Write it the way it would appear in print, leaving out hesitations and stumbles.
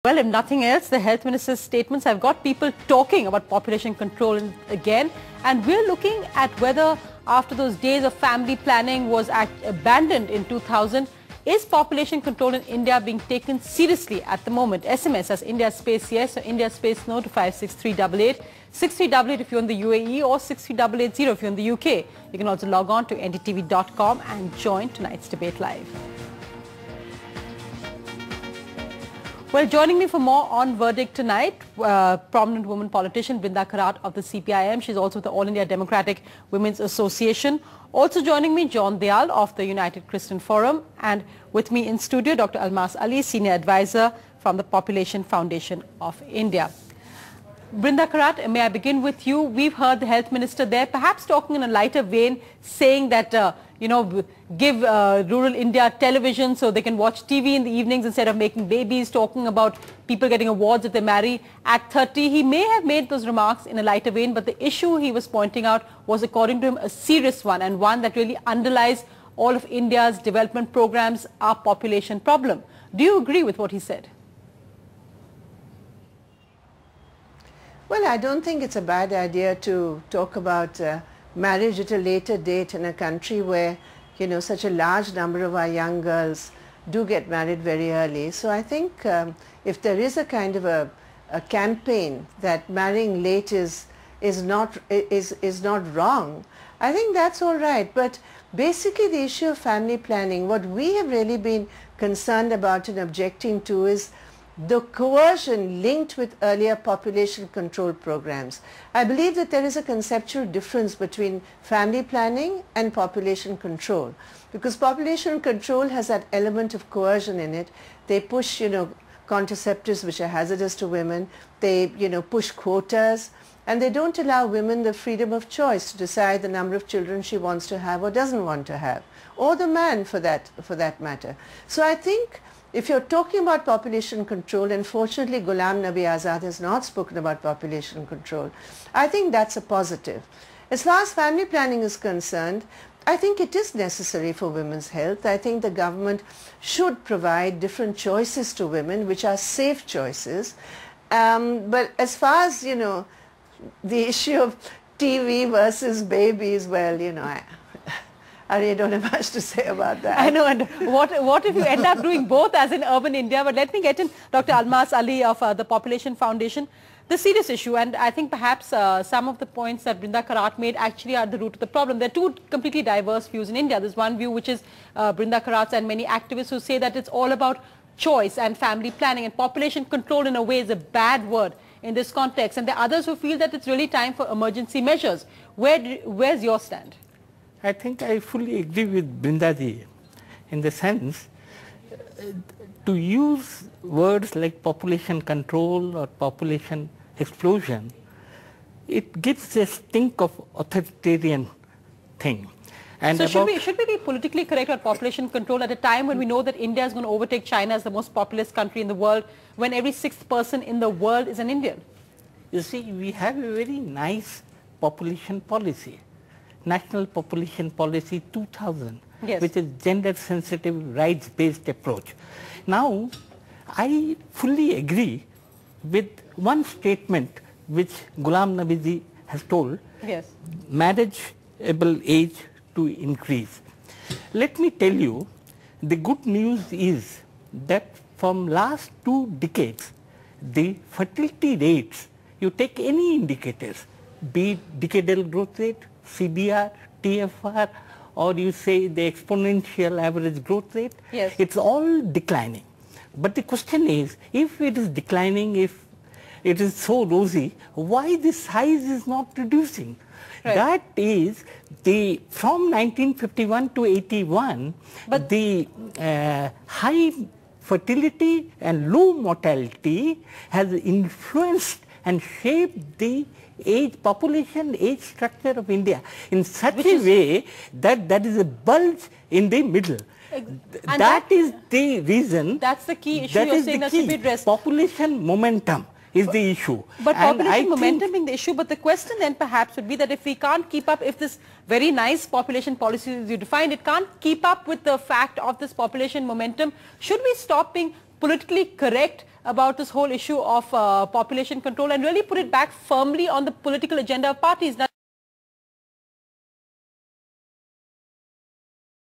Well, if nothing else, the health minister's statements have got people talking about population control again. And we're looking at whether after those days of family planning was abandoned in 2000, is population control in India being taken seriously at the moment? SMS as India Space Yes or India Space No to 56388. 6388 if you're in the UAE or 63880 if you're in the UK. You can also log on to ndtv.com and join tonight's debate live. Well, joining me for more on verdict tonight, prominent woman politician Brinda Kharat of the CPIM. She's also with the All India Democratic Women's Association. Also joining me, John Dayal of the United Christian Forum. And with me in studio, Dr. Almas Ali, Senior Advisor from the Population Foundation of India. Brinda Kharat, may I begin with you? We've heard the Health Minister there, perhaps talking in a lighter vein, saying that, give rural India television so they can watch TV in the evenings instead of making babies, talking about people getting awards if they marry at 30. He may have made those remarks in a lighter vein, but the issue he was pointing out was, according to him, a serious one, and one that really underlies all of India's development programs, our population problem. Do you agree with what he said? Well, I don't think it's a bad idea to talk about marriage at a later date in a country where, such a large number of our young girls do get married very early. So I think if there is a kind of a campaign that marrying late is not wrong, I think that's all right. But basically the issue of family planning, what we have really been concerned about and objecting to is the coercion linked with earlier population control programs. I believe that there is a conceptual difference between family planning and population control, because population control has that element of coercion in it. They push, contraceptives which are hazardous to women. They, push quotas, and they don't allow women the freedom of choice to decide the number of children she wants to have or doesn't want to have, or the man for that matter. So I think if you're talking about population control, and fortunately Ghulam Nabi Azad has not spoken about population control, I think that's a positive. As far as family planning is concerned, I think it is necessary for women's health. I think the government should provide different choices to women, which are safe choices. But as far as, the issue of TV versus babies, well, I really don't have much to say about that. I know, and what if you end up doing both as in urban India? But let me get in Dr. Almas Ali of the Population Foundation. The serious issue, and I think perhaps some of the points that Brinda Kharat made actually are the root of the problem. There are two completely diverse views in India. There's one view which is Brinda Kharat's and many activists who say that it's all about choice and family planning, and population control in a way is a bad word in this context. And there are others who feel that it's really time for emergency measures. Where's your stand? I think I fully agree with Brindaji in the sense to use words like population control or population explosion, it gives a stink of authoritarian thing. And so should we be politically correct about population control at a time when we know that India is going to overtake China as the most populous country in the world, when every sixth person in the world is an Indian? You see, we have a very nice population policy. National Population Policy 2000, yes, which is gender-sensitive, rights-based approach. Now, I fully agree with one statement which Ghulam Nabi ji has told, yes, marriageable age to increase. Let me tell you, the good news is that from last 2 decades, the fertility rates, you take any indicators, be it decadal growth rate, CBR, TFR, or you say the exponential average growth rate, yes, it's all declining. But the question is, if it is declining, if it is so rosy, why the size is not reducing? Right. That is from 1951 to 81, but the high fertility and low mortality has influenced and shaped the population age structure of India in such a way that there is a bulge in the middle. And that is the reason. That's the key issue you're saying that should be addressed. Population momentum is the issue. But population momentum being the issue, but the question then perhaps would be that if we can't keep up, if this very nice population policy as you defined, it can't keep up with the fact of this population momentum, should we stop being politically correct about this whole issue of population control and really put it back firmly on the political agenda of parties. Now,